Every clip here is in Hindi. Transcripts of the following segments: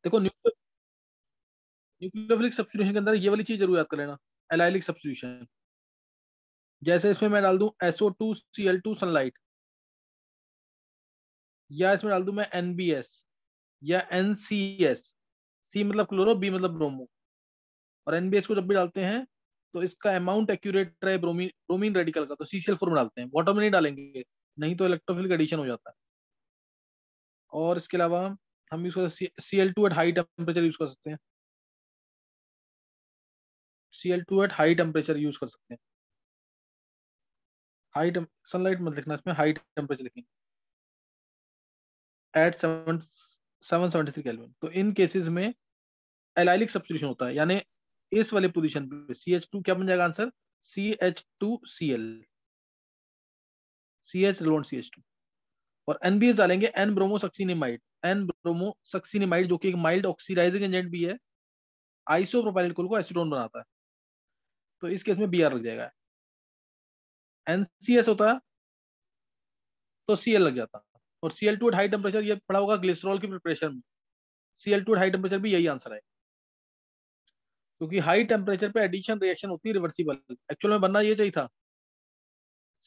देखो न्यूक्लियोफिलिक सब्स्टिट्यूशन के अंदर ये वाली चीज जरूर याद कर लेना, एलाइलिक सब्स्टिट्यूशन। जैसे इसमें मैं डाल दूं SO2Cl2 सनलाइट, या इसमें डाल दूं मैं NBS या NCS। सी मतलब क्लोरो, बी मतलब ब्रोमो। और NBS को जब भी डालते हैं तो इसका अमाउंट एक्यूरेट रहे ब्रोमीन ब्रोमीन रेडिकल का, तो CCl4 में डालते हैं, वाटर में नहीं डालेंगे, नहीं तो इलेक्ट्रोफिलिक एडिशन हो जाता है। और इसके अलावा हम यूज कर Cl2 at high temperature use कर सकते हैं। Cl2 at high temperature use कर सकते हैं। हाई सनलाइट मत लिखना, इसमें हाई टेम्परेचर लिखेंगे, एट 773 केल्विन। तो इन केसेस में एलाइलिक सब्स्टिट्यूशन होता है, यानी इस वाले पोजीशन पे CH2 क्या बन जाएगा answer, CH2Cl, CH loan CH2। और NBS डालेंगे N ब्रोमोसक्सीनिमाइड, N ब्रोमोसक्सीनिमाइड जो कि एक माइल्ड ऑक्सीडाइजिंग एजेंट भी है, आइसोप्रोपाइल अल्कोहल को एसीटोन बनाता है, तो इस केस में Br लग जाएगा। NCS होता है तो Cl लग जाता है। और Cl2 एट हाई टेम्परेचर, ये पड़ा होगा ग्लिसरॉल की प्रिपरेशन में, Cl2 एट हाई टेम्परेचर भी यही आंसर है, क्योंकि हाई टेम्परेचर पे एडिशन रिएक्शन होती है रिवर्सिबल। एक्चुअल में बनना ये चाहिए था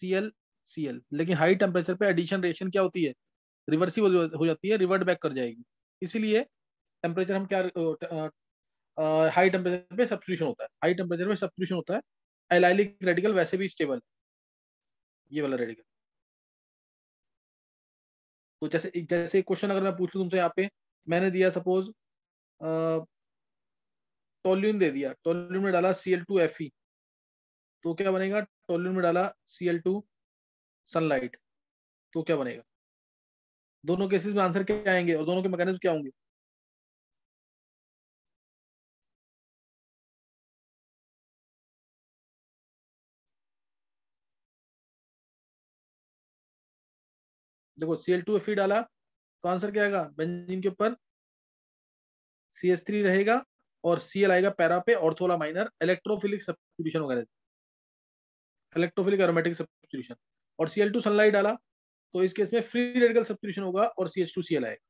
Cl Cl, लेकिन हाई टेम्परेचर पे एडिशन रिएक्शन क्या होती है, रिवर्सिबल हो जाती है, रिवर्ट बैक कर जाएगी। इसीलिए टेम्परेचर हम क्या, हाई टेम्परेचर पे सब्स्टिट्यूशन होता है, हाई टेम्परेचर पे सब्स्टिट्यूशन होता है। एलाइलिक रेडिकल वैसे भी स्टेबल, ये वाला रेडिकल। तो जैसे जैसे क्वेश्चन अगर मैं पूछ लूं तुमसे यहाँ पे, मैंने दिया सपोज टोल्यून दे दिया, टोल्यून में डाला Cl2Fe, तो क्या बनेगा, टोल्यून में डाला Cl2 सनलाइट, तो क्या बनेगा। दोनों केसेस में आंसर क्या आएंगे और दोनों के मैकेनिज्म क्या होंगे। देखो Cl2Fe डाला तो आंसर क्या आएगा, बेंजीन के ऊपर CH3 रहेगा और Cl आएगा पैरा पे, ऑर्थोला माइनर, इलेक्ट्रोफिलिक सब्स्टिट्यूशन वगैरह, इलेक्ट्रोफिलिक एरोमेटिक सब्स्टिट्यूशन। और Cl2 सनलाइट डाला तो इस केस में फ्री रेडिकल सब्स्टिट्यूशन होगा और CH2Cl आएगा।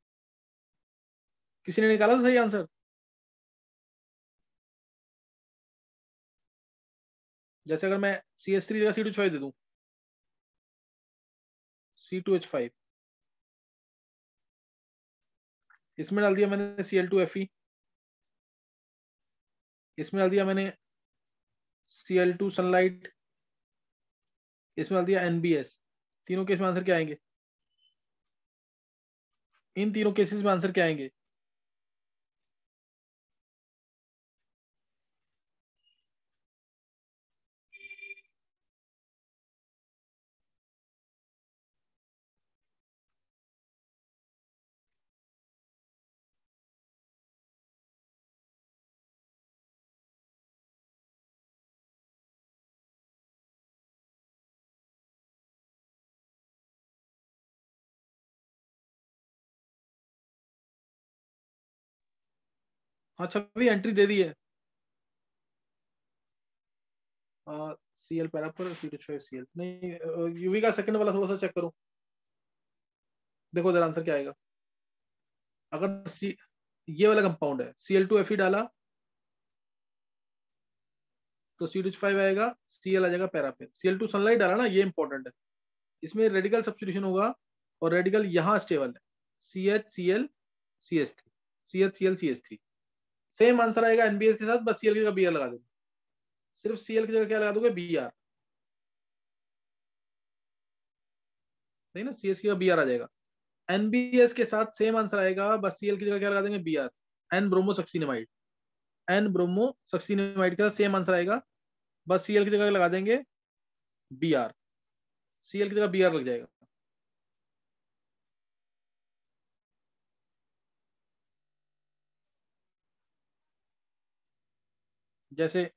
किसी ने निकाला था सही आंसर। जैसे अगर मैं CH3 जगह C2H5 दे दूं, C2H5, इसमें डाल दिया मैंने Cl2Fe, इसमें डाल दिया मैंने Cl2 सनलाइट, इसमें डाल दिया NBS। तीनों केस में आंसर क्या आएंगे, इन तीनों केसेस में आंसर क्या आएंगे। हाँ छवि एंट्री दे दी है, Cl पैरा पर C2H5 Cl नहीं, यूवी का सेकंड वाला थोड़ा सा चेक करो, देखो जरा आंसर क्या आएगा। अगर ये वाला कंपाउंड है, Cl2Fe डाला तो C2H5 आएगा, Cl आ जाएगा पैरा पे। Cl2 सनलाइट डाला ना, ये इंपॉर्टेंट है, इसमें रेडिकल सब्स्टिट्यूशन होगा और रेडिकल यहाँ स्टेबल है, CH Cl CH CH3, same answer आएगा NBS के साथ, बस Cl की जगह Br लगा देंगे, सिर्फ Cl की जगह क्या लगा दोगे, Br, सही ना, CH की जगह Br आ जाएगा। NBS के साथ सेम आंसर आएगा, बस Cl की जगह क्या लगा देंगे, Br, एन ब्रोमोसक्सीनिमाइड, एन ब्रोमोसक्सीनिमाइड का सेम आंसर आएगा, बस Cl की जगह लगा देंगे Br, Cl की जगह Br लग जाएगा। जैसे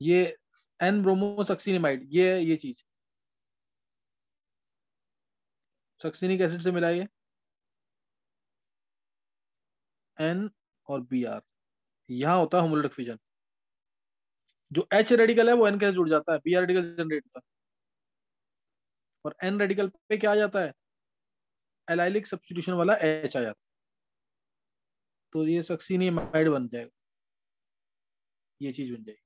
ये एन ब्रोमोसक्सीनिमाइड, ये चीज सक्सिनिक एसिड से मिलाइए, एन और Br, यहाँ होता है होमोलैटिक फिजन, जो H रेडिकल है वो N के साथ जुड़ जाता है, Br रेडिकल जनरेट होता है, और N रेडिकल पे क्या आ जाता है, एलाइलिक सब्स्टिट्यूशन वाला H आ जाता है। तो ये सक्सीनियमाइड बन जाएगा, ये चीज बन जाएगी।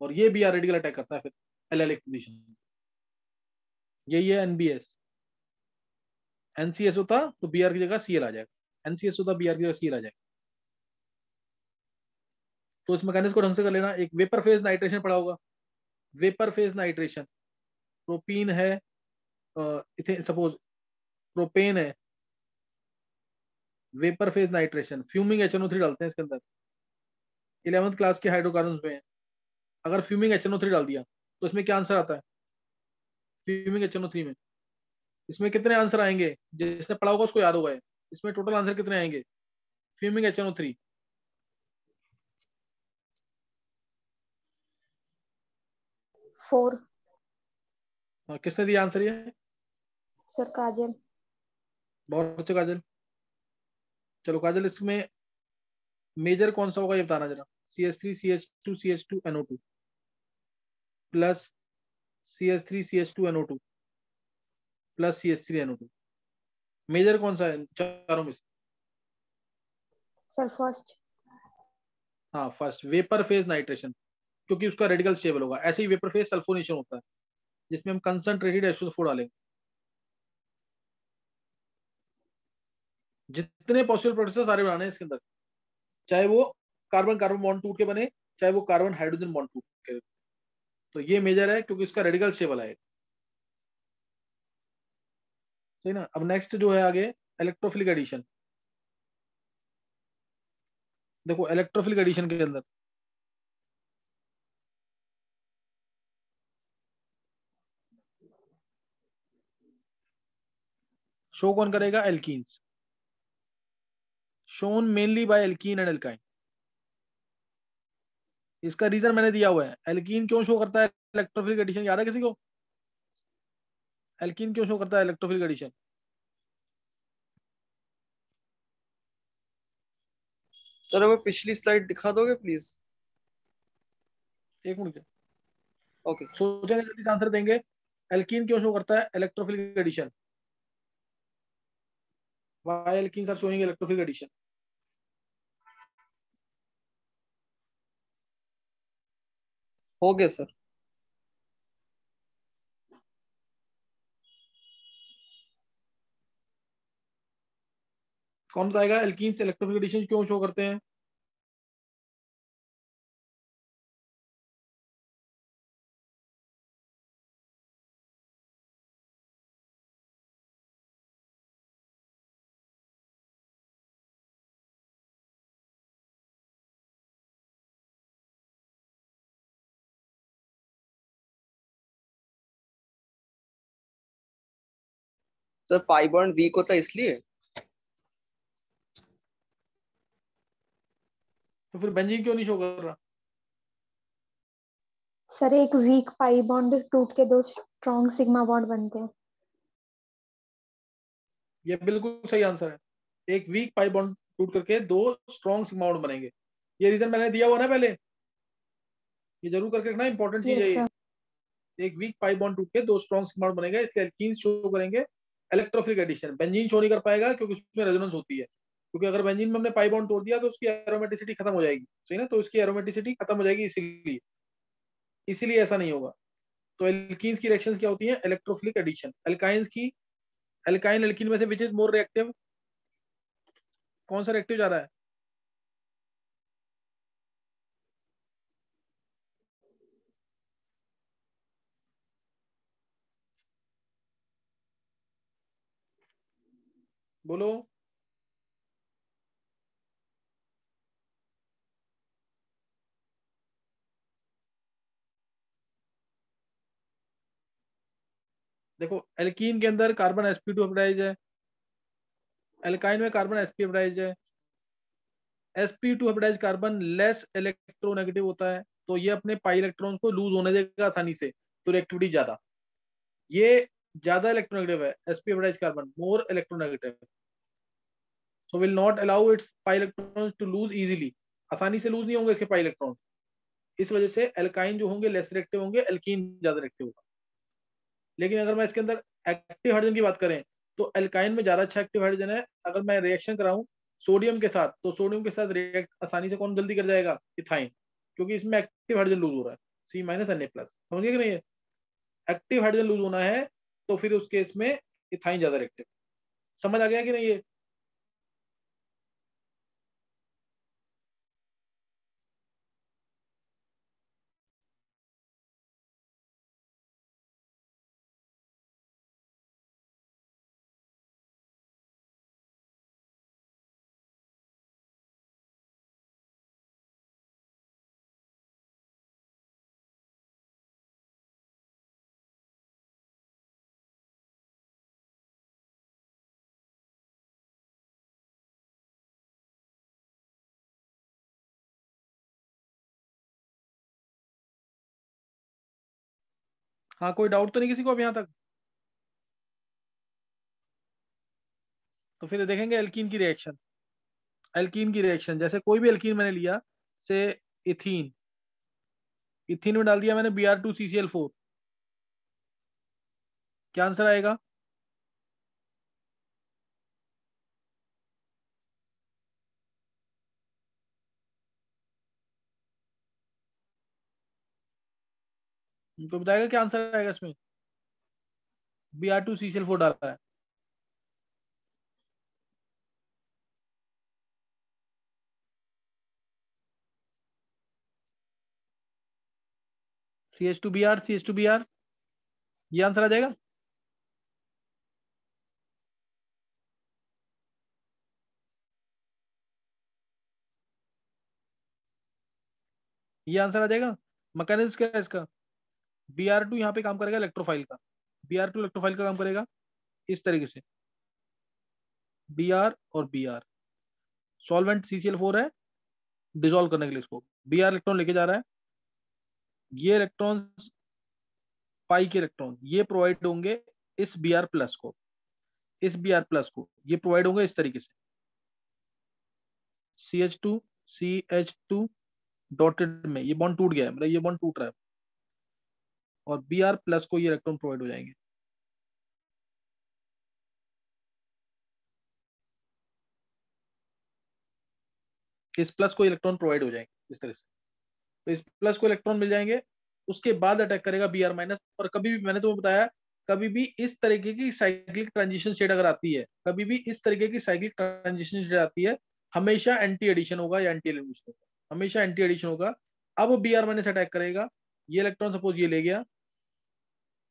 और ये बी आर रेडिकल अटैक करता है फिर एलेलिक पोजीशन। यही है एनबीएस। एनसीएस होता तो बीआर की जगह सीएल आ जाएगा, एनसीएस होता बीआर की जगह सीएल आ जाएगा। तो इस मैकेनिज्म को ढंग से कर लेना। एक वेपर फेज नाइट्रेशन पड़ा होगा, वेपर फेज नाइट्रेशन, प्रोपीन है, सपोज प्रोपेन है, vapour phase nitration, fuming HNO3 डालते हैं इसके अंदर, 11th क्लास के हाइड्रोकार्बन में। अगर फ्यूमिंग HNO3 डाल दिया तो इसमें क्या आंसर आता है? फ्यूमिंग HNO3 में इसमें कितने आंसर आएंगे? जिसने पढ़ा होगा उसको याद होगा। इसमें टोटल आंसर कितने आएंगे फ्यूमिंग HNO3? 4। किसने दिया आंसर ये? सर काजल। बहुत अच्छे काजल। चलो काजल, इसमें मेजर कौन सा होगा ये बताना जरा। CH3CH2CH2NO2 plus CH3CH2NO2 plus CH3NO2, major कौन सा है चारों में से? Sir first. हाँ फर्स्ट, वेपर फेज नाइट्रेशन, क्योंकि उसका रेडिकल स्टेबल होगा। ऐसे ही वेपर फेज सल्फोनेशन होता है जिसमें हम कंसंट्रेटेड H2SO4 डालेंगे। जितने पॉसिबल प्रोडक्ट्स हैं सारे बनाने हैं इसके अंदर, चाहे वो कार्बन कार्बन बॉन्ड टूट के बने, चाहे वो कार्बन हाइड्रोजन बॉन्ड टूट के। तो ये मेजर है क्योंकि इसका रेडिकल स्टेबल है। सही ना। अब नेक्स्ट जो है आगे इलेक्ट्रोफिलिक एडिशन। देखो इलेक्ट्रोफिलिक एडिशन के अंदर शो कौन करेगा? Alkenes, shown mainly by alkene and alkyne. इसका रीजन मैंने दिया हुआ है। एल्कीन क्यों शो करता है इलेक्ट्रोफिलिक एडिशन, याद है किसी को? एल्कीन क्यों शो करता है इलेक्ट्रोफिलिक एडिशन? सर हमें पिछली स्लाइड दिखा दोगे प्लीज? एक मिनट ओके सर। सोचेंगे, जल्दी आंसर देंगे। एल्कीन क्यों शो करता है electrophilic addition? Why alkenes are showing electrophilic addition? हो गया सर। कौन बताएगा एल्कीन्स इलेक्ट्रोफिलिक एडिशन क्यों शो करते हैं? सर पाई बॉन्ड वीक होता है इसलिए। तो फिर बेंजीन क्यों नहीं शो कर रहा? सर एक वीक पाई बॉन्ड टूट के 2 स्ट्रॉन्ग सिग्मा बॉन्ड बनते हैं। ये बिल्कुल सही आंसर है। एक वीक पाई बॉन्ड टूट करके 2 स्ट्रॉन्ग सिग्मा बॉन्ड बनेंगे। ये रीजन मैंने दिया हुआ ना पहले, ये जरूर करके रखना, इंपॉर्टेंट चीज है यस ये। सर। एक वीक पाई बॉन्ड टूट के 2 स्ट्रॉन्ग सिग्मा बॉन्ड बनेगा, इसलिए एल्कीन्स शो करेंगे इलेक्ट्रोफिलिक एडिशन। बेंजीन शो नहीं कर पाएगा क्योंकि उसमें रेजोनेंस होती है, क्योंकि अगर बेंजीन में हमने पाई बॉन्ड तोड़ दिया तो उसकी एरोमेटिसिटी खत्म हो जाएगी। सही ना, तो उसकी एरोमेटिसिटी खत्म हो जाएगी, इसीलिए इसीलिए ऐसा नहीं होगा। तो एल्कीन्स की रिएक्शंस क्या होती हैं? Electrophilic addition. एल्काइंस की, एल्काइन एल्कीन में से विच इज मोर रिएक्टिव? कौन सा रिएक्टिव जा रहा है? बोलो। देखो एल्कीन के अंदर कार्बन sp2 हाइब्रिडाइज है, एल्काइन में कार्बन sp हाइब्रिडाइज है। sp2 hybridise carbon less electronegative होता है, तो ये अपने पाई इलेक्ट्रॉन्स को लूज होने देगा आसानी से, तो रिएक्टिविटी ज्यादा। ये ज्यादा इलेक्ट्रोनेगेटिव है, sp hybridize carbon more electronegative, so will not allow its pi electrons to lose easily. आसानी से लूज नहीं होंगे इसके पाई इलेक्ट्रॉन, इस वजह से एल्काइन जो होंगे लेस रिएक्टिव होंगे, एल्कीन ज्यादा रिएक्टिव होगा। लेकिन अगर मैं इसके अंदर एक्टिव हाइड्रोजन की बात करें तो एल्काइन में ज्यादा अच्छा एक्टिव हाइड्रोजन है। अगर मैं रिएक्शन कराऊं सोडियम के साथ, तो सोडियम के साथ रिएक्ट आसानी से कौन जल्दी कर जाएगा? इथाइन, क्योंकि इसमें एक्टिव हाइड्रोजन लूज हो रहा है, सी माइनस Na प्लस। समझिए कि नहीं? एक्टिव हाइड्रोजन लूज होना है तो फिर उस केस में इथाइन ज्यादा रिएक्टिव। समझ आ गया कि नहीं ये? हाँ, कोई डाउट तो नहीं किसी को अब यहाँ तक? तो फिर देखेंगे एल्कीन की रिएक्शन। एल्कीन की रिएक्शन, जैसे कोई भी एल्कीन मैंने लिया, से इथीन, इथीन में डाल दिया मैंने Br2CCl4, क्या आंसर आएगा? तो बताएगा क्या आंसर आएगा इसमें? Br2CCl4 डाला है। CH2Br, CH2Br, ये आंसर आ जाएगा। ये आंसर आ जाएगा। मैकेनिज्म क्या है इसका? Br2 यहाँ पे काम करेगा इलेक्ट्रोफाइल का, Br2 इलेक्ट्रोफाइल का काम करेगा इस तरीके से, Br और Br, सॉल्वेंट CCl4 है, डिसॉल्व करने के लिए इसको Br इलेक्ट्रॉन लेके जा रहा है, ये इलेक्ट्रॉन, पाई के इलेक्ट्रॉन ये प्रोवाइड होंगे इस Br प्लस को, इस Br प्लस को ये प्रोवाइड होंगे इस तरीके से, CH2 CH2 डॉटेड में, ये बॉन्ड टूट गया है, मतलब ये बॉन्ड टूट रहा है, और Br प्लस को ये इलेक्ट्रॉन प्रोवाइड हो जाएंगे। इस प्लस को इलेक्ट्रॉन प्रोवाइड हो जाएंगे इस तरह से, तो इस प्लस को इलेक्ट्रॉन मिल जाएंगे, उसके बाद अटैक करेगा Br माइनस। और कभी भी मैंने तुम्हें बताया, कभी भी इस तरीके की साइक्लिक ट्रांजिशन स्टेट अगर आती है, कभी भी इस तरीके की साइक्लिक ट्रांजिशन स्टेट आती है, हमेशा एंटी एडिशन होगा या एंटी एलिमिनेशन होगा, हमेशा एंटी एडिशन होगा। अब Br माइनस अटैक करेगा, ये इलेक्ट्रॉन सपोज ये ले गया,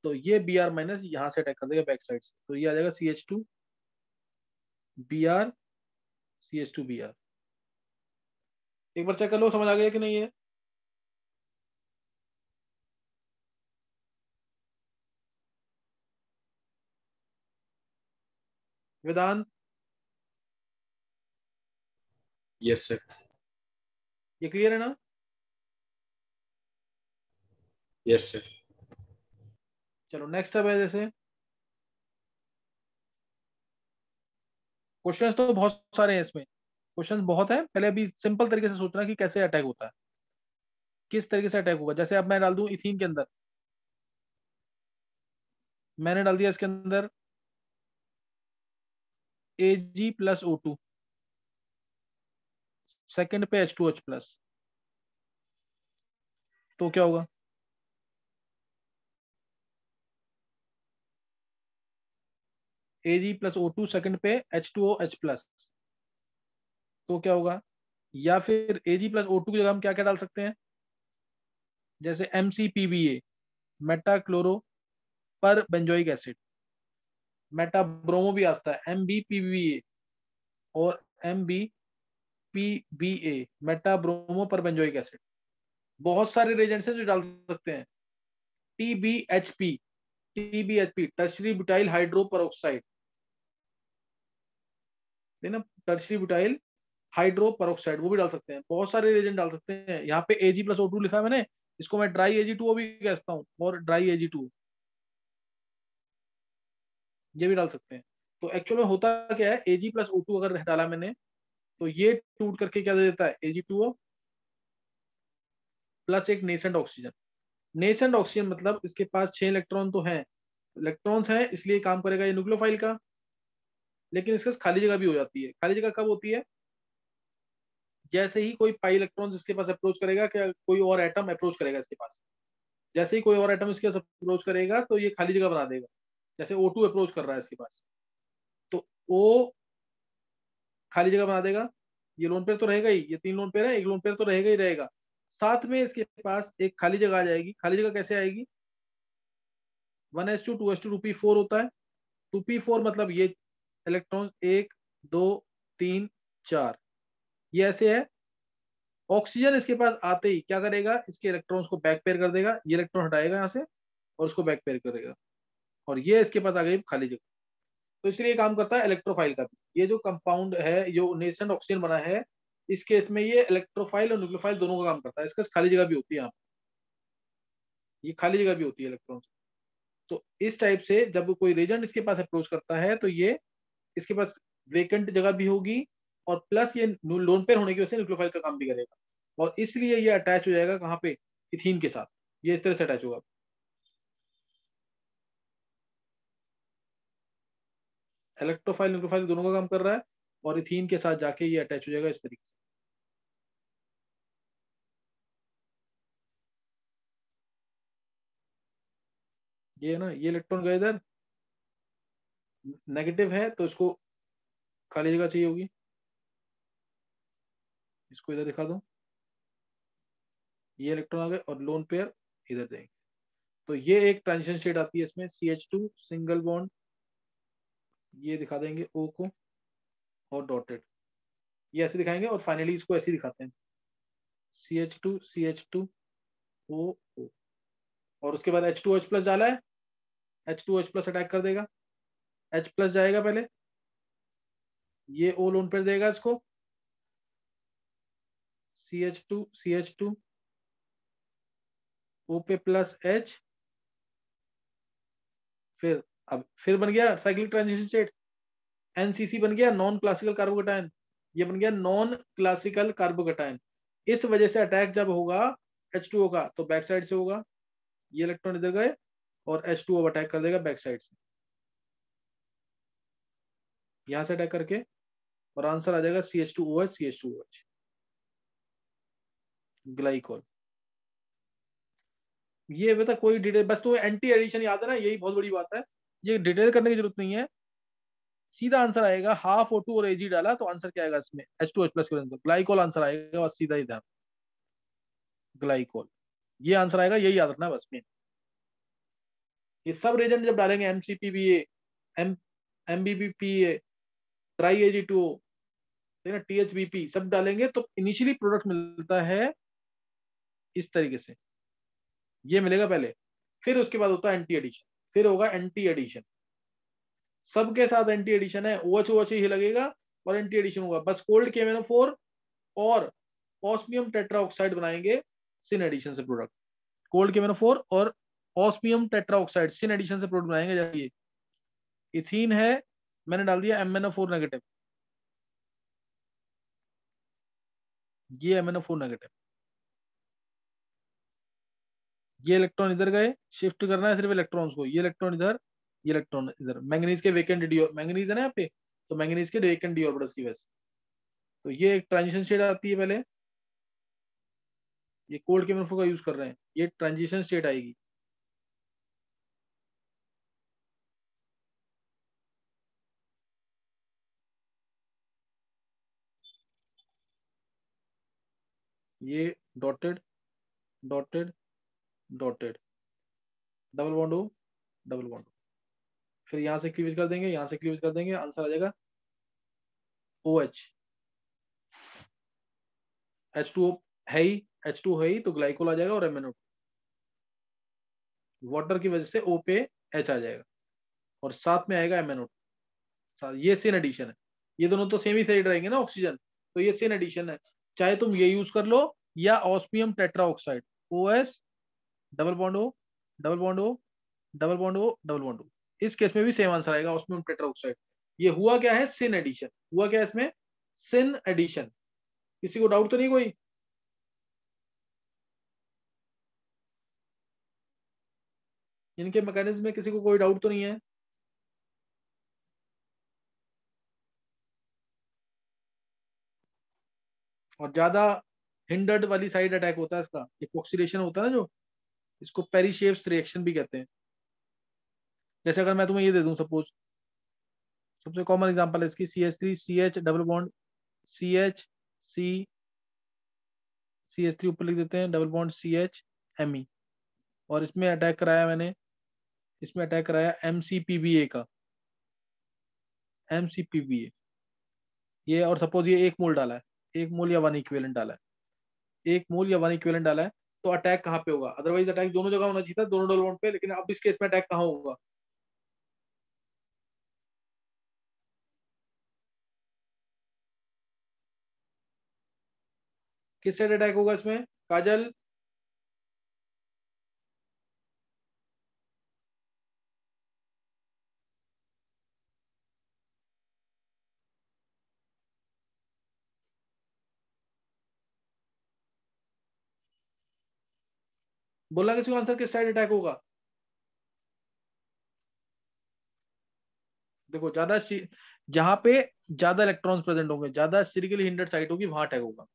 तो ये Br माइनस यहाँ से अटैक कर देगा बैक साइड से, तो ये आ जाएगा CH2Br, CH2Br। एक बार चेक कर लो समझ आ गया कि नहीं है? वेदांत, यस सर। ये क्लियर है ना? Yes sir. चलो नेक्स्ट अब है, जैसे क्वेश्चंस तो बहुत सारे हैं इसमें, क्वेश्चंस बहुत है, पहले अभी सिंपल तरीके से सोचना कि कैसे अटैक होता है, किस तरीके से अटैक होगा। जैसे अब मैं डाल दूं इथीन के अंदर, मैंने डाल दिया इसके अंदर Ag प्लस O2, सेकंड पे H2H प्लस, तो क्या होगा? Ag प्लस O2 सेकंड पे H2OH प्लस, तो क्या होगा? या फिर Ag प्लस O2 की जगह हम क्या क्या डाल सकते हैं, जैसे MCPBA, मेटा क्लोरो पर बेंजोइक एसिड, मेटा ब्रोमो भी आता है MBPBA, और MBPBA मेटा ब्रोमो पर बेंजोइक एसिड। बहुत सारे रिएजेंट्स हैं जो डाल सकते हैं। TBHP, TBHP tertiary butyl hydro peroxide, ना, टर्शरी ब्यूटाइल हाइड्रो पेरोक्साइड, वो भी डाल सकते हैं। बहुत सारे रिएजेंट डाल सकते हैं। यहाँ पे Ag प्लस O2 लिखा है मैंने, इसको मैं ड्राई Ag2O भी कहता हूँ, और ड्राई Ag2O, ये भी डाल सकते हैं। तो एक्चुअल में होता क्या है, Ag प्लस O2 अगर डाला मैंने, तो ये टूट करके क्या दे देता है, Ag2O प्लस एक नेसेंट ऑक्सीजन। नेसेंट ऑक्सीजन मतलब इसके पास 6 इलेक्ट्रॉन तो हैं, इलेक्ट्रॉन्स हैं, इसलिए काम करेगा ये न्यूक्लियोफाइल का, लेकिन इसके पास खाली जगह भी हो जाती है। खाली जगह कब होती है, जैसे ही कोई पाई इलेक्ट्रॉन इसके पास अप्रोच करेगा, क्या कोई और एटम अप्रोच करेगा इसके पास, जैसे ही कोई और एटम इसके पास अप्रोच करेगा तो ये खाली जगह बना देगा। जैसे O2 अप्रोच कर रहा है इसके पास, तो O खाली जगह बना देगा। ये लोन पेयर तो रहेगा ही, ये 3 लोन पेयर है, एक लोन पेयर तो रहेगा ही रहेगा। साथ में इसके पास एक खाली जगह आ जाएगी। खाली जगह कैसे आएगी? 1s2 2s2 2p4 होता है। 2p4 मतलब ये इलेक्ट्रॉन 1 2 3 4 ये ऐसे है। ऑक्सीजन इसके पास आते ही क्या करेगा? इसके इलेक्ट्रॉन्स को बैक पेयर कर देगा, ये इलेक्ट्रॉन हटाएगा यहाँ से और उसको बैक पेयर करेगा, और ये इसके पास आ गई खाली जगह। तो इसलिए ये काम करता है इलेक्ट्रोफाइल का भी। ये जो कंपाउंड है, जो नेसेंट ऑक्सीजन बना है, इस केस में ये इलेक्ट्रोफाइल और न्यूक्लियोफाइल दोनों का काम करता है। इसका खाली जगह भी होती है यहाँ पे, ये खाली जगह भी होती है इलेक्ट्रॉन। तो इस टाइप से जब कोई रेजेंट इसके पास अप्रोच करता है तो ये इसके पास वेकेंट जगह भी होगी, और प्लस ये लोन पेयर होने की वजह से न्यूक्लियोफाइल का काम भी करेगा, और इसलिए ये अटैच हो जाएगा कहाँ पे? इथीन के साथ। ये इस तरह से अटैच होगा। इलेक्ट्रोफाइल न्यूक्लियोफाइल दोनों का काम कर रहा है, और इथीन के साथ जाके ये अटैच हो जाएगा इस तरीके से। ये है ना, ये इलेक्ट्रॉन गए इधर, नेगेटिव है तो इसको खाली जगह चाहिए होगी, इसको इधर दिखा दो। ये इलेक्ट्रॉन आ गए और लोन पेयर इधर जाएंगे। तो ये एक ट्रांजिशन स्टेट आती है इसमें, CH2 सिंगल बॉन्ड, ये दिखा देंगे O को, और डॉटेड, ये ऐसे दिखाएंगे, और फाइनली इसको ऐसे दिखाते हैं CH2 CH2 O। और उसके बाद H2OH प्लस डाला है, H2OH प्लस अटैक कर देगा, H प्लस जाएगा पहले, ये O लोन पेयर देगा इसको, CH2 CH2 O पे प्लस H। फिर बन गया साइक्लिक ट्रांजिशन स्टेट, NCC बन गया, नॉन क्लासिकल कार्बोकेटायन। ये बन गया नॉन क्लासिकल कार्बोकेटायन। इस वजह से अटैक जब होगा H2O का तो बैक साइड से होगा, ये इलेक्ट्रॉन इधर गए और H2O अटैक कर देगा बैक साइड से, यहां से अटैक करके, और आंसर आ जाएगा CH2OH CH2OH, ग्लाइकोल। ये बता कोई डिटेल, बस तो एंटी एडिशन याद है ना, यही बहुत बड़ी बात है, ये डिटेल करने की जरूरत नहीं है, सीधा आंसर आएगा। हाफ O2 और Ag डाला तो आंसर क्या आएगा इसमें? H2H प्लस के ग्लाइकोल आंसर आएगा, बस सीधा ही ध्यान, ग्लाइकोल ये आंसर आएगा, यही याद रखना बस में। ये सब रेजेंट जब डालेंगे, MCPBA MBBPA ट्राई Ag2O, ठीक है ना, THBP सब डालेंगे तो इनिशियली प्रोडक्ट मिलता है इस तरीके से, ये मिलेगा पहले, फिर उसके बाद होता है एंटी एडिशन, फिर होगा एंटी एडिशन। सबके साथ एंटी एडिशन है, OH OH ही लगेगा और एंटी एडिशन होगा। बस कोल्ड KMnO4 और ऑस्मियम टेट्राऑक्साइड बनाएंगे सिन एडिशन से प्रोडक्ट। कोल्ड KMnO4 और ऑस्मियम टेट्राऑक्साइड सिन एडिशन से प्रोडक्ट बनाएंगे। जैसे ये इथीन है, मैंने डाल दिया MnO4 नेगेटिव, ये MnO4 नेगेटिव, ये इलेक्ट्रॉन इधर गए, शिफ्ट करना है सिर्फ इलेक्ट्रॉन्स को, ये इलेक्ट्रॉन इधर, ये इलेक्ट्रॉन इधर। मैंगनीज के वेकेंट डी, मैंगनीज है ना यहाँ पे, तो मैंगनीज के वेकेंट डी ऑर्बिटल्स की वजह से, तो ये एक ट्रांजिशन स्टेट आती है पहले, ये कोल्ड KMnO4 का यूज कर रहे हैं, ये ट्रांजिशन स्टेट आएगी। ये dotted dotted dotted, double bond हो, डबल बॉन्ड हो, फिर यहाँ से क्लीवेज कर देंगे, यहाँ से क्लीवेज कर देंगे, आंसर आ जाएगा OH। H2O है ही, H2 है ही तो ग्लाइकोल आ जाएगा, और MnO2 वाटर की वजह से O पे H आ जाएगा, और साथ में आएगा MnO2। ये सेन एडिशन है, ये दोनों तो सेम ही साइड रहेंगे ना ऑक्सीजन, तो ये सेन एडिशन है। चाहे तुम ये यूज कर लो या osmium tetroxide, OS double bond O, double bond O, double bond O, double bond O, इस केस में भी सेम आंसर आएगा, ऑस्मियम टेट्राऑक्साइड। ये हुआ क्या है? सिन एडिशन हुआ क्या है इसमें? Syn addition. किसी को डाउट तो नहीं कोई? इनके मैकेनिज्म में किसी को कोई डाउट तो नहीं है? और ज्यादा हिंडर्ड वाली साइड अटैक होता है इसका, एपोक्सिडेशन होता है ना जो, इसको पेरीशेव्स रिएक्शन भी कहते हैं। जैसे अगर मैं तुम्हें ये दे दूं सपोज, सबसे कॉमन एग्जांपल है इसकी CH3 CH double bond CH C CH3 ऊपर लिख देते हैं, डबल बॉन्ड CH Me, और इसमें अटैक कराया मैंने, इसमें अटैक कराया MCPBA का, MCPBA ये, और सपोज ये 1 मोल डाला है, 1 मोल या 1 इक्विवेलेंट डाला है, 1 मोल या 1 इक्विवेलेंट डाला है, तो अटैक कहाँ पे होगा? अदरवाइज अटैक दोनों जगह होना चाहिए था, दोनों डबल बॉन्ड पे, लेकिन अब इस केस में अटैक कहाँ होगा? किस साइड अटैक होगा इसमें काजल? बोला किसी को आंसर, किस साइड अटैक होगा? देखो ज्यादा जहां पे ज्यादा इलेक्ट्रॉन्स प्रेजेंट होंगे, ज्यादा स्टेरिकली हिंडर्ड साइट होगी, वहां अटैक होगा।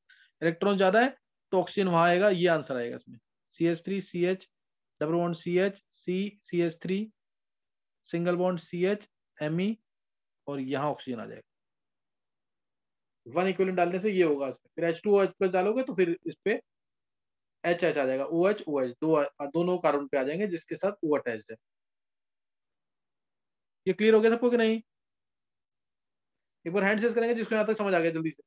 इलेक्ट्रॉन ज्यादा है तो ऑक्सीजन वहां आएगा, ये आंसर आएगा इसमें। CH3 CH double bond CH C CH3 single bond CH Me, और यहाँ ऑक्सीजन आ जाएगा। 1 इक्विवेलेंट डालने से ये होगा इसमें, फिर H2OH प्लस डालोगे तो फिर इस पे HH आ जाएगा, OH OH दोनों कार्बन पे आ जाएंगे जिसके साथ O अटैच्ड है। ये क्लियर हो गया सबको कि नहीं? एक बार हैंड सेस करेंगे जिसको यहाँ तक समझ आ गया, जल्दी से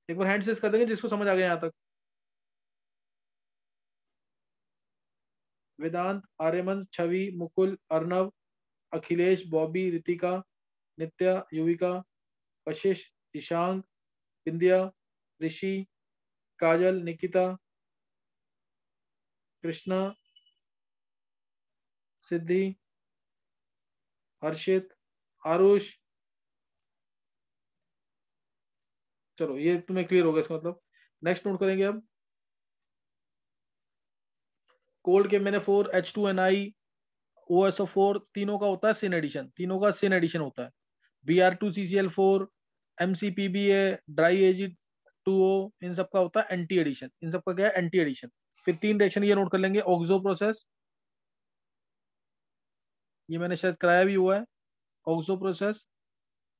एक बार हैंड सेस कर देंगे जिसको समझ आ गया यहाँ तक। वेदांत, आर्यमन, छवि, मुकुल, अर्णव, अखिलेश, बॉबी, रितिका, नित्या, युविका, कशिश, ईशांक, बिंदिया, ऋषि, काजल, निकिता, कृष्णा, सिद्धि, हर्षित, आरुष। चलो ये तुम्हें क्लियर हो गया इसका मतलब। नेक्स्ट नोट करेंगे अब, कोल्ड के मैंने 4H2Ni OSO4 तीनों का होता है सिन एडिशन, तीनों का सिन एडिशन होता है। Br2CCl4 MCPBA ड्राई Ag2O, इन सब का होता है एंटी एडिशन, इन सब का क्या है? Anti addition. फिर 3 रिएक्शन ये नोट कर लेंगे, ऑक्सो प्रोसेस, ये मैंने शायद कराया भी हुआ है, ऑक्सो प्रोसेस,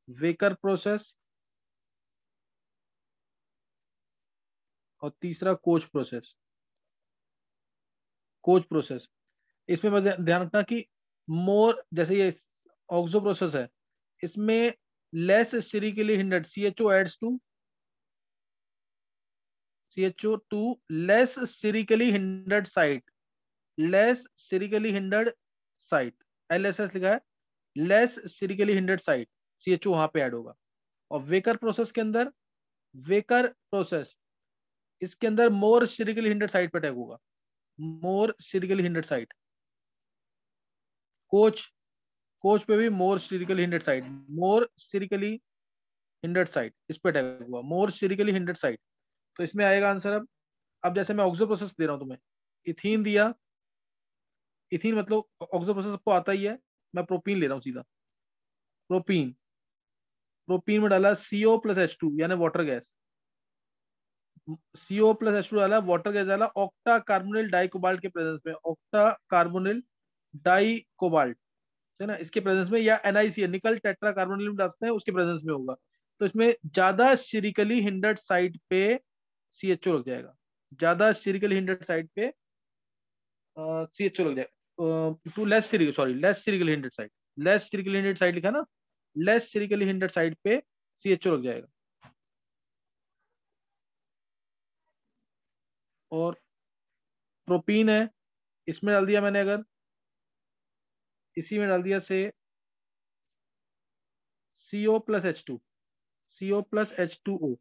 वेकर प्रोसेस, और तीसरा कोच प्रोसेस। कोच प्रोसेस इसमें बस ध्यान रखना कि मोर, जैसे ये ऑक्सो प्रोसेस है, इसमें less sterically hindered CHO adds to CHO2 less sterically hindered site, less sterically hindered site, LSS लिखा है, less sterically hindered site, CHO वहां पे ऐड होगा। और वेकर प्रोसेस के अंदर, वेकर प्रोसेस इसके अंदर मोर स्टेरिकली हिंडर्ड साइट पे अटैक होगा, मोर स्टेरिकली हिंडर्ड साइट। कोच, कोच पे भी more sterically hindered site, more sterically hindered site, इस पे अटैक हुआ, मोर स्टेरिकली हिंडर्ड साइट। तो इसमें आएगा आंसर। अब जैसे मैं ऑक्सो प्रोसेस दे रहा हूं तुम्हें, इथीन दिया, इथीन मतलब ऑक्सो प्रोसेस सबको आता ही है, मैं प्रोपीन ले रहा हूँ सीधा, प्रोपीन, प्रोपीन में डाला CO+H2 यानी वाटर गैस, CO+H2 डाला, वाटर गैस डाला, ऑक्टा कार्बोनिल डाई कोबाल्ट के प्रेजेंस में, ऑक्टा कार्बोनिल डाई कोबाल्ट है ना, इसके प्रेजेंस में, या NiCl निकल टेट्रा कार्बोनिल डालते हैं उसके प्रेजेंस में होगा। तो इसमें ज्यादा स्टेरिकली हिंडर्ड साइड पे CHO लग जाएगा, ज्यादा स्टेरिकली हिंडर्ड साइड पे CHO लग जाएगा, to less sterical, sorry less sterically hindered side, less sterically hindered side लिखा ना, लेस स्टेरिकली हिंडर्ड साइड पे CHO लग जाएगा। और प्रोपीन है, इसमें डाल दिया मैंने, अगर इसी में डाल दिया से CO+H2, CO+H2O,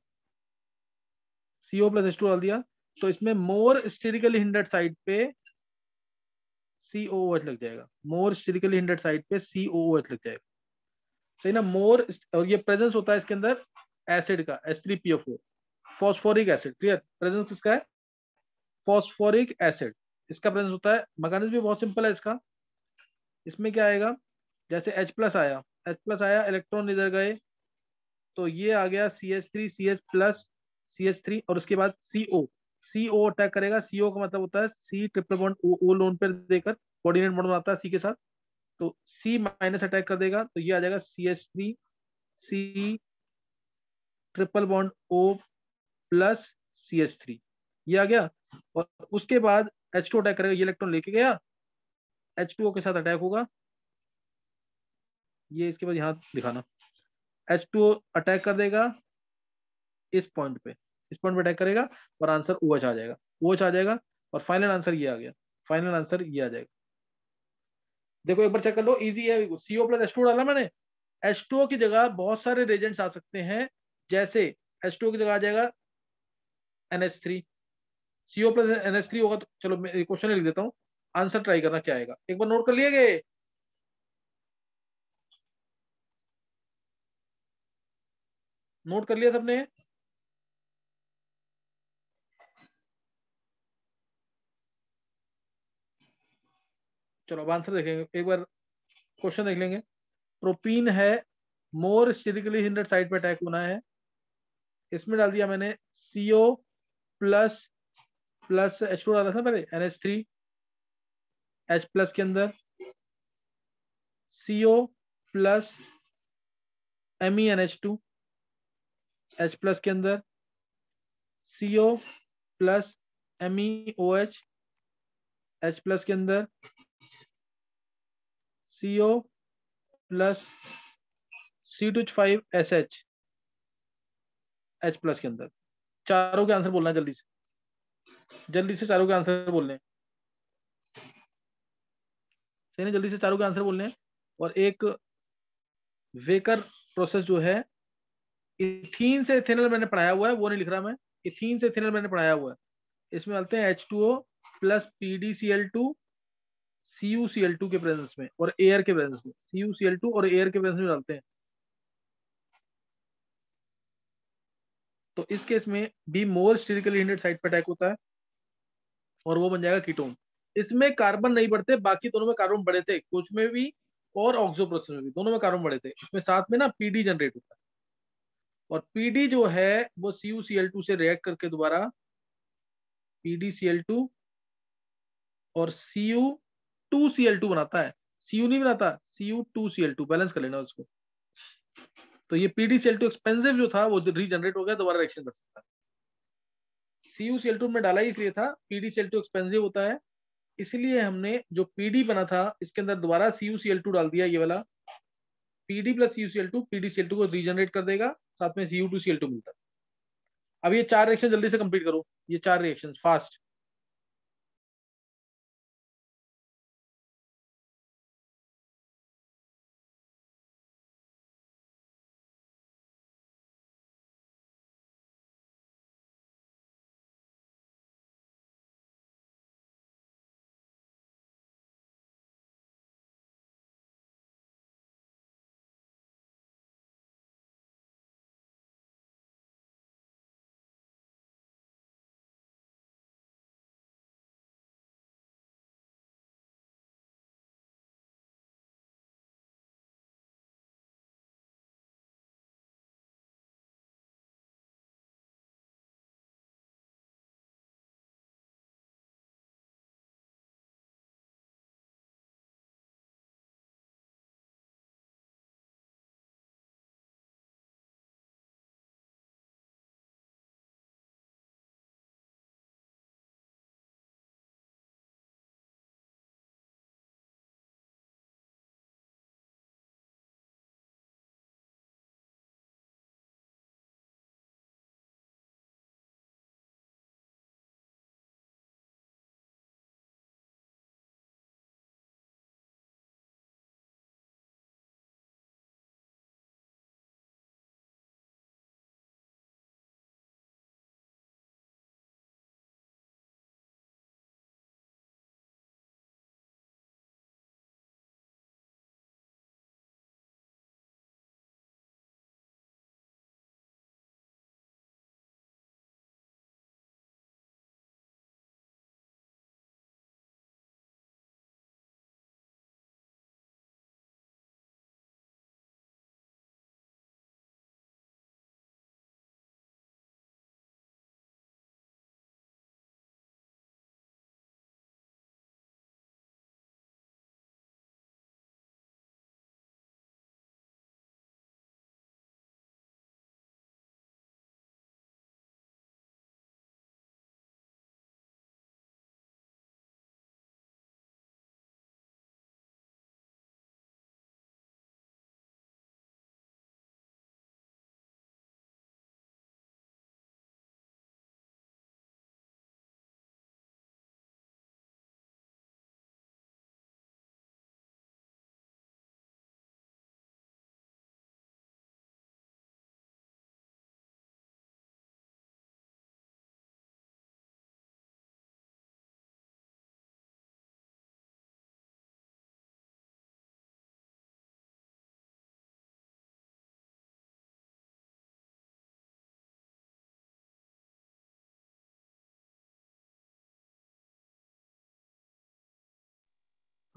CO+H2 डाल दिया, तो इसमें मोर स्टेरिकली हिंडर्ड साइड पे COOH लग जाएगा, मोर स्टेरिकली हिंडर्ड साइड पे COOH लग जाएगा, सही ना। मोर, और ये प्रेजेंस होता है इसके अंदर एसिड का, H3PO4, phosphoric acid, clear, presence किसका है? फॉस्फोरिक एसिड, इसका प्रेजेंस होता है। मैकेनिज्म भी बहुत सिंपल है इसका। इसमें क्या आएगा, जैसे H+ आया, H+ आया, इलेक्ट्रॉन इधर गए, तो ये आ गया CH3 CH+, CH3 और उसके बाद CO अटैक करेगा। CO का मतलब होता है C triple bond O loan पर देकर कोऑर्डिनेट बॉन्ड बनाता है C के साथ, तो C माइनस अटैक कर देगा, तो ये आ जाएगा CH3 C triple bond O plus CH3, ये आ गया। और उसके बाद H2 अटैक करेगा, ये इलेक्ट्रॉन लेके गया, H2O के साथ अटैक होगा, ये इसके बाद यहाँ दिखाना, H2O अटैक कर देगा इस पॉइंट पे, इस पॉइंट पे अटैक करेगा और आंसर OH आ जाएगा, OH आ जाएगा और फाइनल आंसर ये आ गया, फाइनल आंसर ये आ जाएगा। देखो एक बार चेक कर लो, इजी है। CO प्लस H2 डाला मैंने, H2O की जगह बहुत सारे रेजेंट्स आ सकते हैं, जैसे H2O की जगह आ जाएगा NH3, CO प्लस NH3 होगा, तो चलो मैं क्वेश्चन लिख देता हूँ, आंसर ट्राई करना क्या आएगा, एक बार नोट कर लिए गए। नोट कर लिया सबने? चलो अब आंसर देखेंगे, एक बार क्वेश्चन देख लेंगे। प्रोपीन है, मोर स्टेरिकली हिंडर्ड साइड पे अटैक होना है, इसमें डाल दिया मैंने CO प्लस प्लस H2 डाला था पहले, NH3 H प्लस के अंदर, CO plus MEnH2 H plus के अंदर, CO plus MEOH H plus के अंदर, CO plus C2H5SH H plus के अंदर। चारों के आंसर बोलना है जल्दी से, जल्दी से चारों के आंसर बोलने हैं, सही ना, जल्दी से चारों के आंसर बोलने हैं। और एक वेकर प्रोसेस जो है, इथीन से इथेनॉल मैंने पढ़ाया हुआ है, वो नहीं लिख रहा मैं, इथीन से इथेनॉल मैंने पढ़ाया हुआ है, इसमें डालते हैं H2O प्लस PdCl2 CuCl2 के प्रेजेंस में और एयर के प्रेजेंस में, CuCl2 और एयर के प्रेजेंस में डालते हैं, तो इस केस में भी मोर स्टेरिकली हिंडेड साइड पर अटैक होता है और वो बन जाएगा कीटोन। इसमें कार्बन नहीं बढ़ते, बाकी दोनों में कार्बन बढ़े थे, कुछ में भी और ऑक्सो प्रोसेस में भी, दोनों में कार्बन बढ़े थे। इसमें साथ में ना PD जनरेट होता है, और PD जो है वो CuCl2 से रिएक्ट करके दोबारा PdCl2 और Cu2Cl2 बनाता है, Cu नहीं बनाता, Cu2Cl2, बैलेंस कर लेना उसको। तो ये PdCl2 एक्सपेंसिव जो था वो रीजनरेट हो गया, दोबारा रिएक्शन कर सकता है। CuCl2 में डाला ही इसलिए था, PdCl2 एक्सपेंसिव होता है, इसलिए हमने जो PD बना था इसके अंदर दोबारा CuCl2 डाल दिया, ये वाला PD प्लस CuCl2 PdCl2 को रीजनरेट कर देगा, साथ में Cu2Cl2 मिलता है। अब ये 4 रिएक्शन जल्दी से कंप्लीट करो, ये 4 रिएक्शन फास्ट।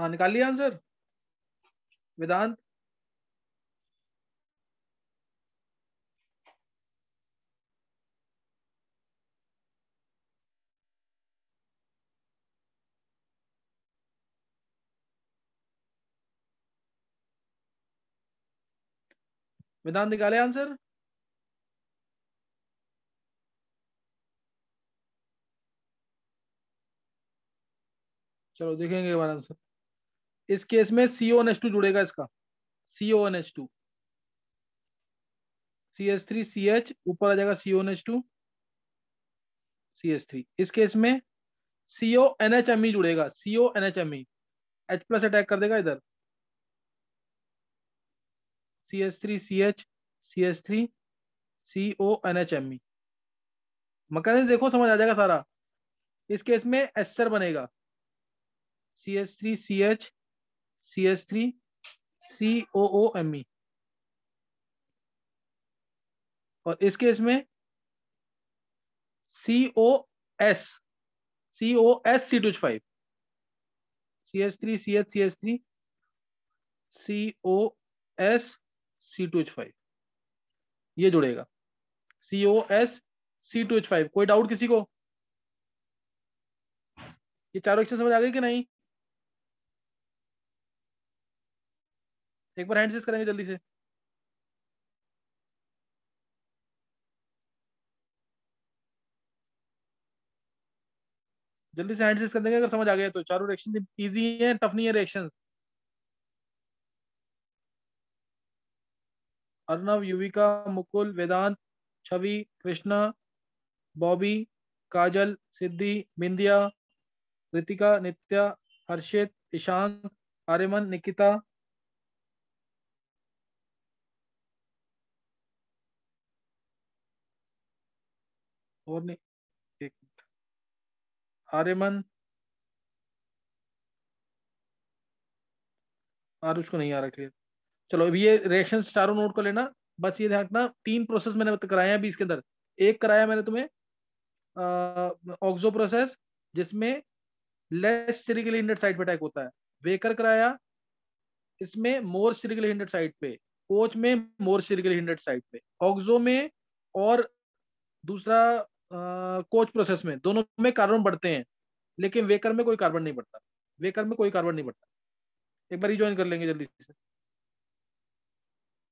हाँ निकाल लिया आंसर वेदांत? वेदांत निकाले आंसर? चलो देखेंगे एक बार आंसर। इस केस में CONH2 जुड़ेगा इसका, CONH2, CH3CH ऊपर आ जाएगा CONH2 CH3। इस केस में CONHMe जुड़ेगा, CONHMe H प्लस अटैक कर देगा इधर, CH3CH CH3 CONHMe। मैकेनिज्म देखो समझ आ जाएगा सारा। इस केस में एस्टर बनेगा, CH3CH CH3 COOMe। और इस केस में COS C2H5 CH3CH CH3 COS C2H5 ये जुड़ेगा, COS C2H5। कोई डाउट किसी को? ये चारों एक्शन समझ आ गई कि नहीं? एक बार हैंड रेज करेंगे जल्दी से। जल्दी से हैंड रेज कर देंगे अगर समझ आ गया तो। चारों रिएक्शन इजी है, टफ नहीं है रिएक्शन। अर्णव, युविका, मुकुल, वेदांत, छवि, कृष्णा, बॉबी, काजल, सिद्धि, बिंदिया, रितिका, नित्या, हर्षित, ईशांत, आर्यमन, निकिता। और नहीं, एक मिनट। आर्यमन, आरुष को नहीं आ रहा क्लियर। चलो अभी ये रिएक्शंस चारों नोट कर लेना। बस ये ध्यान रखना 3 प्रोसेस मैंने कराए हैं अभी इसके अंदर। एक कराया मैंने तुम्हें ऑक्सो प्रोसेस, जिसमें लेस स्टेरिकली हिंडेड साइड पे अटैक होता है। वेकर कराया, इसमें मोर स्टेरिकली हिंडेड साइड पे। कोच में मोर स्टेरिकली हिंडेड साइड पे। ऑक्सो में और दूसरा कोच प्रोसेस में, दोनों में कार्बन बढ़ते हैं, लेकिन वेकर में कोई कार्बन नहीं बढ़ता। वेकर में कोई कार्बन नहीं बढ़ता। एक बार रिज्वाइन कर लेंगे जल्दी से।